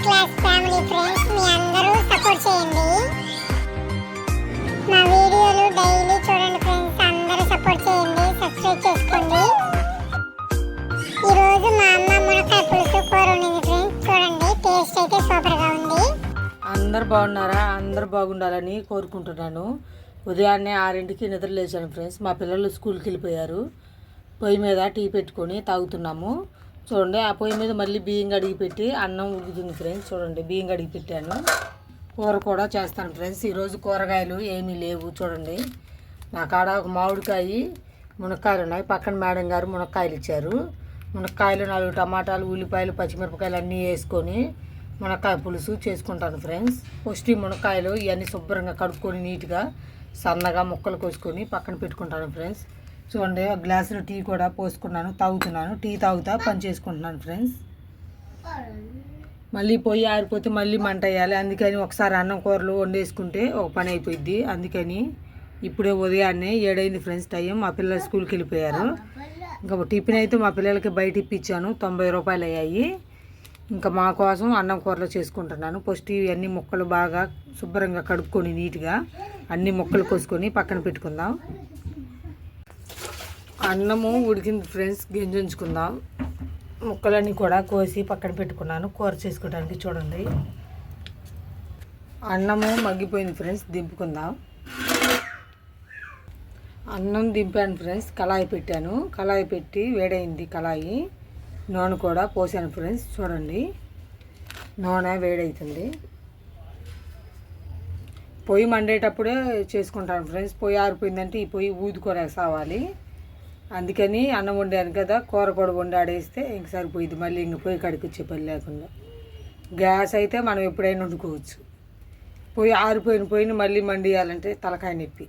Class family friends, మీ అందరూ support చేయండి. మా వీడియోలు డైలీ చూడండి ఫ్రెండ్స్, అందరూ సపోర్ట్ చేయండి, సబ్స్క్రైబ్ చేసుకోండి. ఈరోజు మా అమ్మ మునక్కాయ పులుసు కూర వండింది ఫ్రెండ్స్. చూడండి, టేస్ట్ అయితే సూపర్గా ఉంది. అందరు బాగున్నారా? అందరు బాగుండాలని కోరుకుంటున్నాను. ఉదయాన్నే 6ంటికి నిద్ర లేచాను ఫ్రెండ్స్. మా పిల్లలు స్కూల్కి వెళ్ళిపోయారు. పొయ్యి మీద టీ పెట్టుకొని తాగుతున్నాము. చూడండి, ఆ పొయ్యి మీద మళ్ళీ బియ్యం కడిగి పెట్టి అన్నం ఉడుకుతుంది ఫ్రెండ్స్. చూడండి, బియ్యం కడిగి పెట్టాను. కూర కూడా చేస్తాను ఫ్రెండ్స్. ఈరోజు కూరగాయలు ఏమీ లేవు. చూడండి, నా కాడ ఒక మామిడికాయ, మునక్కాయలు ఉన్నాయి. పక్కన మేడం గారు మునక్కాయలు ఇచ్చారు. మునక్కాయలు 4 టమాటాలు, ఉల్లిపాయలు, పచ్చిమిరపకాయలు అన్నీ వేసుకొని మునక్కాయ పులుసు చేసుకుంటాను ఫ్రెండ్స్. ఫస్ట్ మునక్కాయలు ఇవన్నీ శుభ్రంగా కడుక్కొని నీట్గా సన్నగా ముక్కలు కోసుకొని పక్కన పెట్టుకుంటాను ఫ్రెండ్స్. చూడండి, ఒక గ్లాసులో టీ కూడా పోసుకున్నాను, తాగుతున్నాను. టీ తాగుతా పని చేసుకుంటున్నాను ఫ్రెండ్స్. మళ్ళీ పొయ్యి ఆరిపోతే మళ్ళీ మంట వేయాలి. అందుకని ఒకసారి అన్నం కూరలు వండేసుకుంటే ఒక పని అయిపోయింది. అందుకని ఇప్పుడే ఉదయాన్నే 7 అయింది ఫ్రెండ్స్ టైం. మా పిల్లలు స్కూల్కి వెళ్ళిపోయారు. ఇంకా టిఫిన్ అయితే మా పిల్లలకి బయట ఇప్పించాను, 90 రూపాయలు అయ్యాయి. ఇంకా మా కోసం అన్నం కూరలు చేసుకుంటున్నాను. ఫస్ట్ ఇవన్నీ ముక్కలు బాగా శుభ్రంగా కడుక్కొని నీట్గా అన్ని ముక్కలు కోసుకొని పక్కన పెట్టుకుందాం. అన్నము ఉడికింది ఫ్రెండ్స్, గింజుంచుకుందాం. ముక్కలన్నీ కూడా కోసి పక్కన పెట్టుకున్నాను కూర చేసుకోవడానికి. చూడండి, అన్నము మగ్గిపోయింది ఫ్రెండ్స్, దింపుకుందాం. అన్నం దింపాను ఫ్రెండ్స్. కళాయి పెట్టాను. కళాయి పెట్టి వేడైంది కళాయి. నూనె కూడా పోసాను ఫ్రెండ్స్. చూడండి, నూనె వేడవుతుంది. పొయ్యి మండేటప్పుడే చేసుకుంటాను ఫ్రెండ్స్. పొయ్యి ఆరిపోయిందంటే ఈ పొయ్యి ఊదుకొనేసావాలి. అందుకని అన్నం వండాను కదా, కూర కూడా వండాడేస్తే ఇంక సరిపోయింది. మళ్ళీ ఇంక పొయ్యి కడికి వచ్చే పని లేకుండా. గ్యాస్ అయితే మనం ఎప్పుడైనా వండుకోవచ్చు. పొయ్యి ఆరిపోయిన పొయ్యిని మళ్ళీ మండియాలంటే తలకాయ నొప్పి.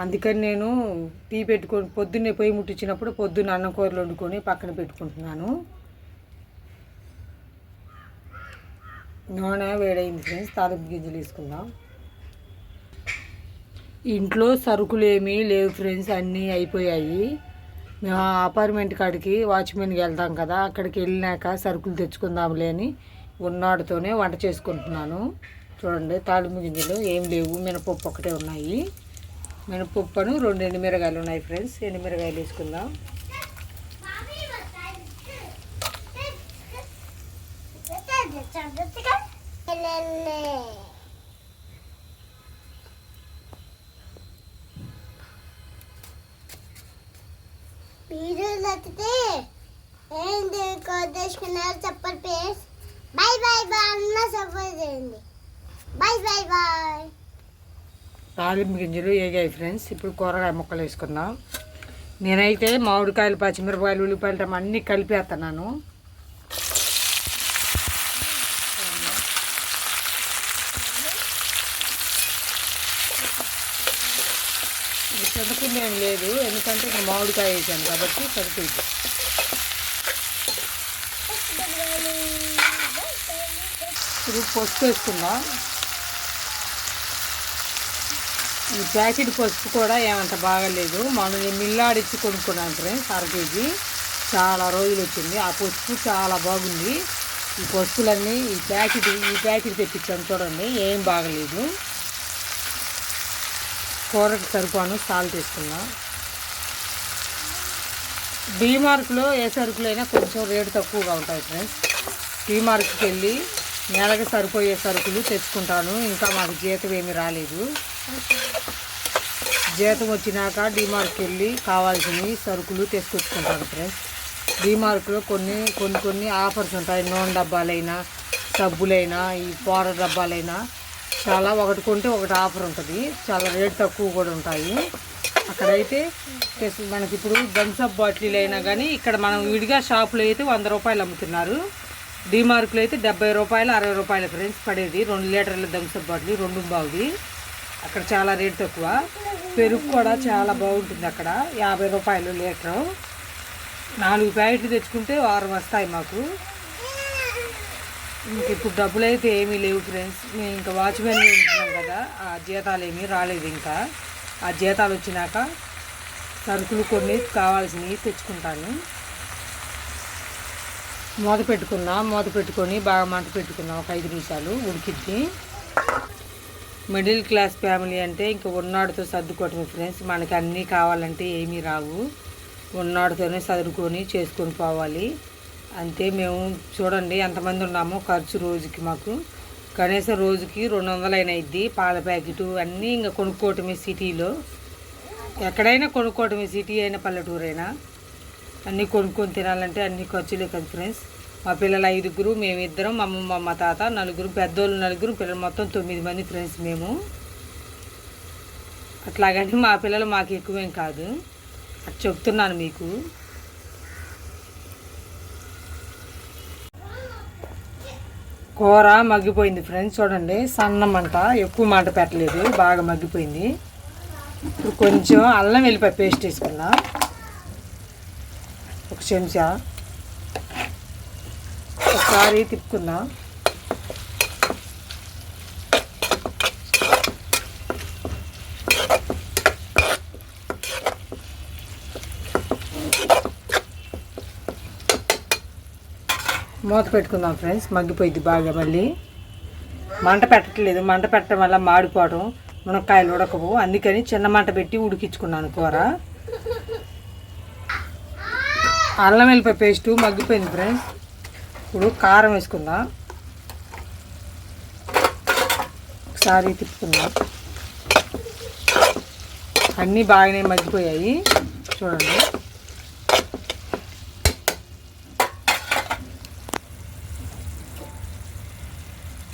అందుకని నేను టీ పెట్టుకొని పొద్దున్నే పొయ్యి ముట్టించినప్పుడు పొద్దున్న అన్నం కూరలు వండుకొని పక్కన పెట్టుకుంటున్నాను. నూనె వేడైంది ఫ్రెండ్స్. తాలింపు గింజలు వేసుకుందాం. ఇంట్లో సరుకులు ఏమీ లేవు ఫ్రెండ్స్, అన్నీ అయిపోయాయి. మేము అపార్ట్మెంట్ కాడికి వాచ్మెన్కి వెళ్తాం కదా, అక్కడికి వెళ్ళినాక సరుకులు తెచ్చుకుందాంలే అని ఉన్నాడుతోనే వంట చేసుకుంటున్నాను. చూడండి, తాలింపు గింజలు ఏం లేవు, మినపప్పు ఒకటే ఉన్నాయి. మినపప్పును 2 ఎండుమిరగాయలు ఉన్నాయి ఫ్రెండ్స్. ఎండుమిరగాయలు వేసుకుందాం. వీడియో నచ్చితే ఏంటి కోదేసుకున్నారు చెప్పండి ప్లీజ్. బై బై బై అన్న సపోర్ట్ చేయండి. Bye bye bye. తాలింపు గింజలు వేగాయి ఫ్రెండ్స్. ఇప్పుడు కూరగాయ ముక్కలు వేసుకుందాం. నేనైతే మామిడికాయలు, పచ్చిమిరపకాయలు, ఉల్లిపాయలు అన్నీ కలిపేస్తున్నాను. చెదకుండా ఏం లేదు, ఎందుకంటే నేను మామిడికాయ వేసాను కాబట్టి సరిపోయింది. ఇప్పుడు పసుపు వేసుకుందాం. ఈ ప్యాకెట్ పసుపు కూడా ఏమంత బాగాలేదు. మనం మిల్లాడిచ్చి కొనుక్కున్నాను ఫ్రెండ్స్, 1/2 కేజీ. చాలా రోజులు వచ్చింది. ఆ పసుపు చాలా బాగుంది. ఈ పసుపులన్నీ ఈ ప్యాకెట్ తెప్పించాను. చూడండి, ఏం బాగలేదు. కూరకు సరిపోను సాల్ట్ వేసుకున్నాం. డీమార్క్లో ఏ సరుకులైనా కొంచెం రేటు తక్కువగా ఉంటాయి ఫ్రెండ్స్. డీమార్క్కి వెళ్ళి నెలకి సరిపోయే సరుకులు తెచ్చుకుంటాను. ఇంకా మాకు జీతం ఏమీ రాలేదు. జీతం వచ్చినాక డీమార్క్కి వెళ్ళి కావాల్సినవి సరుకులు తీసుకొచ్చుకుంటాను ఫ్రెండ్స్. డీమార్క్లో కొన్ని ఆఫర్స్ ఉంటాయి. నూనె డబ్బాలైనా, సబ్బులైనా, ఈ పౌడర్ డబ్బాలైనా చాలా ఒకటి కొంటే ఒకటి ఆఫర్ ఉంటుంది. చాలా రేట్ తక్కువ కూడా ఉంటాయి. అక్కడైతే మనకి ఇప్పుడు థమ్స్అప్ బాటిల్ అయినా కానీ ఇక్కడ మనం విడిగా షాపులో అయితే 100 రూపాయలు అమ్ముతున్నారు. డీమార్క్లో అయితే 70 రూపాయలు, 60 రూపాయలు ఫ్రెండ్స్ పడేది. 2 లీటర్ల థమ్స్అప్ బాటిల్ 2 బాగుంది. అక్కడ చాలా రేట్ తక్కువ. పెరుగు కూడా చాలా బాగుంటుంది అక్కడ, 50 రూపాయలు లీటరు. 4 ప్యాకెట్లు తెచ్చుకుంటే 6 వస్తాయి మాకు. ఇంక ఇప్పుడు డబ్బులు అయితే ఏమీ లేవు ఫ్రెండ్స్. మేము ఇంకా వాచ్మెన్ ఉంటున్నాం కదా, ఆ జీతాలు ఏమీ రాలేదు. ఇంకా ఆ జీతాలు వచ్చినాక సరుకులు కొన్ని కావాల్సినవి తెచ్చుకుంటాను. మూత పెట్టుకొని బాగా మంట పెట్టుకున్నాం. ఒక 5 నిమిషాలు ఉడికిద్ది. మిడిల్ క్లాస్ ఫ్యామిలీ అంటే ఇంకా ఉన్నాడితో సర్దుకోవటమే ఫ్రెండ్స్. మనకి అన్నీ కావాలంటే ఏమీ రావు, ఉన్నాడితోనే సర్దుకొని చేసుకొని పోవాలి అంతే. మేము చూడండి ఎంతమంది ఉన్నామో, ఖర్చు రోజుకి మాకు కనీసం రోజుకి 200 అయినా ఇద్ది. పాల ప్యాకెటు అన్నీ ఇంకా కొనుక్కోవటమే. సిటీలో ఎక్కడైనా కొనుక్కోవటమే, సిటీ అయినా పల్లెటూరు అయినా అన్నీ కొనుక్కొని తినాలంటే అన్ని ఖర్చులే కదా ఫ్రెండ్స్. మా పిల్లలు 5గురు, మేమిద్దరం, మా అమ్మ మా తాత 4, పెద్దోళ్ళు 4, పిల్లలు మొత్తం 9 మంది ఫ్రెండ్స్ మేము. అట్లాగని మా పిల్లలు మాకు ఎక్కువేం కాదు, అది చెప్తున్నాను మీకు. కూర మగ్గిపోయింది ఫ్రెండ్స్. చూడండి సన్న మంట, ఎక్కువ మంట పెట్టలేదు, బాగా మగ్గిపోయింది. ఇప్పుడు కొంచెం అల్లం వెల్లిపాయ పేస్ట్ వేసుకుందాం. 1 చెంచా. ఒకసారి తిప్పుకుందాం. మూత పెట్టుకుందాం ఫ్రెండ్స్. మగ్గిపోయింది బాగా. మళ్ళీ మంట పెట్టట్లేదు, మంట పెట్టడం వల్ల మాడిపోవడం, మునక్కాయలు ఉడకవు, అందుకని చిన్న మంట పెట్టి ఉడికించుకున్నాను కూర. అల్లం వెల్లిపాయ పేస్టు మగ్గిపోయింది ఫ్రెండ్స్. ఇప్పుడు కారం వేసుకుందాం. ఒకసారి తిప్పుకుందాం. అన్నీ బాగానే మగ్గిపోయాయి చూడండి.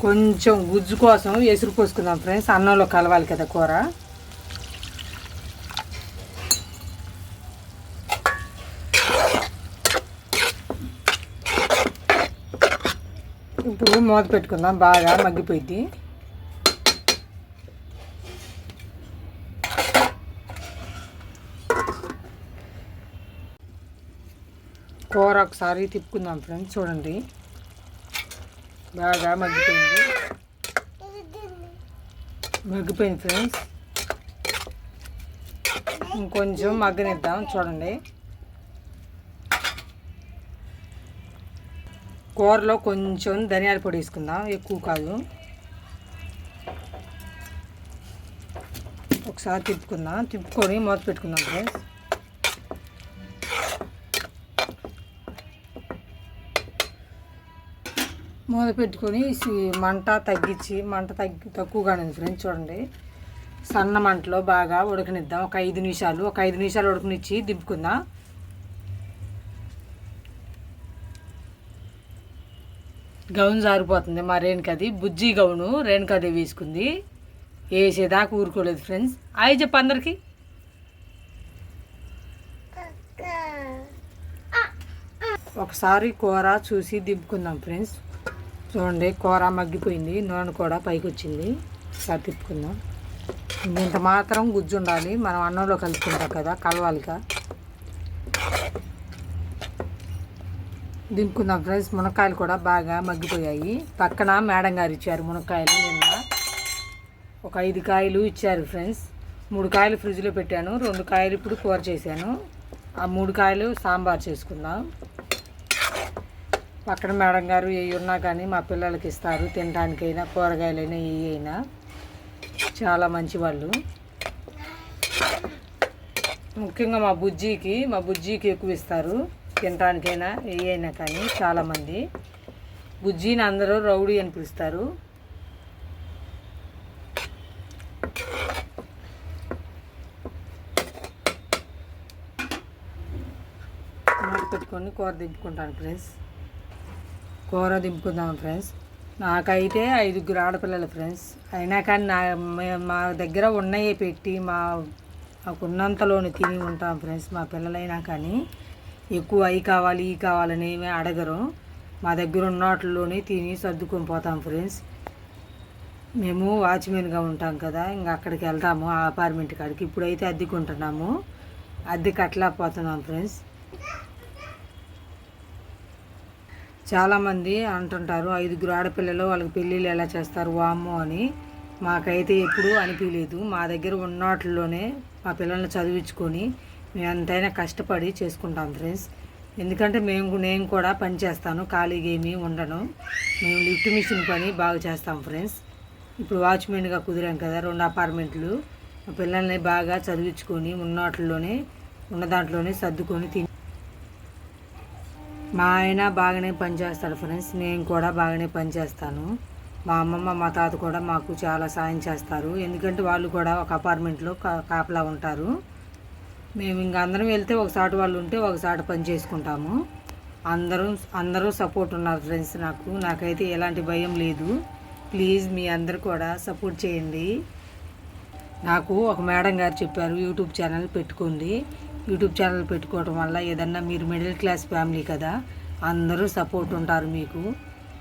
కొంచెం గుజ్జు కోసం ఎసురు పోసుకుందాం ఫ్రెండ్స్. అన్నంలో కలవాలి కదా కూర. ఇప్పుడు మూత పెట్టుకుందాం, బాగా మగ్గిపోయింది. కూర ఒకసారి తిప్పుకుందాం ఫ్రెండ్స్. చూడండి బాగా మగ్గిపోయింది ఫ్రెండ్స్. ఇంకొంచెం మగ్గనిద్దాం. చూడండి కూరలో కొంచెం ధనియాల పొడి వేసుకుందాం, ఎక్కువ కాదు. ఒకసారి తిప్పుకుందాం, తిప్పుకొని మూత పెట్టుకుందాం ఫ్రెండ్స్. మూత పెట్టుకొని మంట తగ్గించి, తక్కువగానే ఉంది ఫ్రెండ్స్. చూడండి సన్న మంటలో బాగా ఉడకనిద్దాం. ఒక 5 నిమిషాలు ఉడకనిచ్చి దింపుకుందాం. గౌన్ జారిపోతుంది మా రేణుకది, బుజ్జి గౌను రేణుకది వేసుకుంది. వేసేదాకా ఊరుకోలేదు ఫ్రెండ్స్. అవి చెప్పు అందరికి. ఒకసారి కూర చూసి దింపుకుందాం ఫ్రెండ్స్. చూడండి కూర మగ్గిపోయింది, నూనె కూడా పైకి వచ్చింది. ఒకసారి తిప్పుకుందాం. ఇంత మాత్రం గుజ్జు ఉండాలి, మనం అన్నంలో కలుపుకుంటాం కదా, కలవాలిగా. దింపుకుందాం ఫ్రెండ్స్. మునక్కాయలు కూడా బాగా మగ్గిపోయాయి. పక్కన మేడం గారు ఇచ్చారు మునక్కాయలు. నిన్న ఒక 5 కాయలు ఇచ్చారు ఫ్రెండ్స్. 3 కాయలు ఫ్రిడ్జ్లో పెట్టాను, 2 కాయలు ఇప్పుడు కూర చేశాను. ఆ 3 కాయలు సాంబార్ చేసుకుందాం. పక్కన మేడం గారు ఏ ఉన్నా కానీ మా పిల్లలకి ఇస్తారు, తినడానికైనా కూరగాయలైనా ఏ అయినా. చాలా మంచివాళ్ళు. ముఖ్యంగా మా బుజ్జికి ఎక్కువ ఇస్తారు, తినడానికైనా ఏ అయినా కానీ. చాలామంది బుజ్జిని అందరూ రౌడీ అని పిలుస్తారు. మూత పెట్టుకొని కూర దింపుకుంటాను ఫ్రెండ్స్. కూర దింపుకుందాం ఫ్రెండ్స్. నాకైతే 5 ఆడపిల్లలు ఫ్రెండ్స్. అయినా కానీ మా దగ్గర ఉన్నయే పెట్టి మాకున్నంతలోనే తిని ఉంటాం ఫ్రెండ్స్. మా పిల్లలైనా కానీ ఎక్కువ అవి కావాలి ఈ కావాలని ఏమీ అడగరు. మా దగ్గర ఉన్న వాటిల్లోనే తిని సర్దుకొని పోతాం ఫ్రెండ్స్. మేము వాచ్మెన్గా ఉంటాం కదా, ఇంకా అక్కడికి వెళ్తాము ఆ అపార్ట్మెంట్ కాడికి. ఇప్పుడైతే అద్దెకుంటున్నాము, అద్దెకి అట్లా పోతున్నాం ఫ్రెండ్స్. చాలామంది అంటుంటారు 5 ఆడపిల్లలు వాళ్ళకి పెళ్ళిళ్ళు ఎలా చేస్తారు వామ్మో అని. మాకైతే ఎప్పుడూ అనిపించలేదు. మా దగ్గర ఉన్న వాటిల్లోనే మా పిల్లల్ని చదివించుకొని మేము ఎంతైనా కష్టపడి చేసుకుంటాం ఫ్రెండ్స్. ఎందుకంటే నేను కూడా పని చేస్తాను, ఖాళీగా ఏమీ ఉండను. మేము లిఫ్ట్ మిషన్ పని బాగా చేస్తాం ఫ్రెండ్స్. ఇప్పుడు వాచ్మెన్గా కుదిరాం కదా, 2 అపార్ట్మెంట్లు. మా పిల్లల్ని బాగా చదివించుకొని ఉన్న దాంట్లోనే సర్దుకొని తిని. మా ఆయన బాగానే పని చేస్తాడు ఫ్రెండ్స్, నేను కూడా బాగానే పని చేస్తాను. మా అమ్మమ్మ మా తాత కూడా మాకు చాలా సాయం చేస్తారు, ఎందుకంటే వాళ్ళు కూడా ఒక అపార్ట్మెంట్లో కాపలా ఉంటారు. మేము ఇంక అందరం వెళ్తే ఒకసారి వాళ్ళు ఉంటే ఒకసారి పని చేసుకుంటాము. అందరూ సపోర్ట్ ఉన్నారు ఫ్రెండ్స్. నాకైతే ఎలాంటి భయం లేదు. ప్లీజ్ మీ అందరు కూడా సపోర్ట్ చేయండి. నాకు ఒక మేడం గారు చెప్పారు, యూట్యూబ్ ఛానల్ పెట్టుకోండి. యూట్యూబ్ ఛానల్ పెట్టుకోవడం వల్ల ఏదన్నా మీరు మిడిల్ క్లాస్ ఫ్యామిలీ కదా, అందరూ సపోర్ట్ ఉంటారు మీకు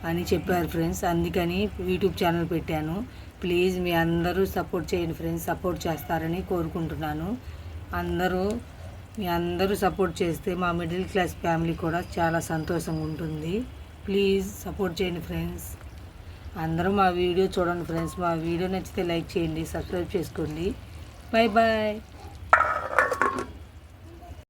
అని చెప్పారు ఫ్రెండ్స్. అందుకని యూట్యూబ్ ఛానల్ పెట్టాను. ప్లీజ్ మీ అందరూ సపోర్ట్ చేయండి ఫ్రెండ్స్. సపోర్ట్ చేస్తారని కోరుకుంటున్నాను. మీ అందరూ సపోర్ట్ చేస్తే మా మిడిల్ క్లాస్ ఫ్యామిలీ కూడా చాలా సంతోషంగా ఉంటుంది. ప్లీజ్ సపోర్ట్ చేయండి ఫ్రెండ్స్. అందరూ మా వీడియో చూడండి ఫ్రెండ్స్. మా వీడియో నచ్చితే లైక్ చేయండి, సబ్స్క్రైబ్ చేసుకోండి. Bye bye.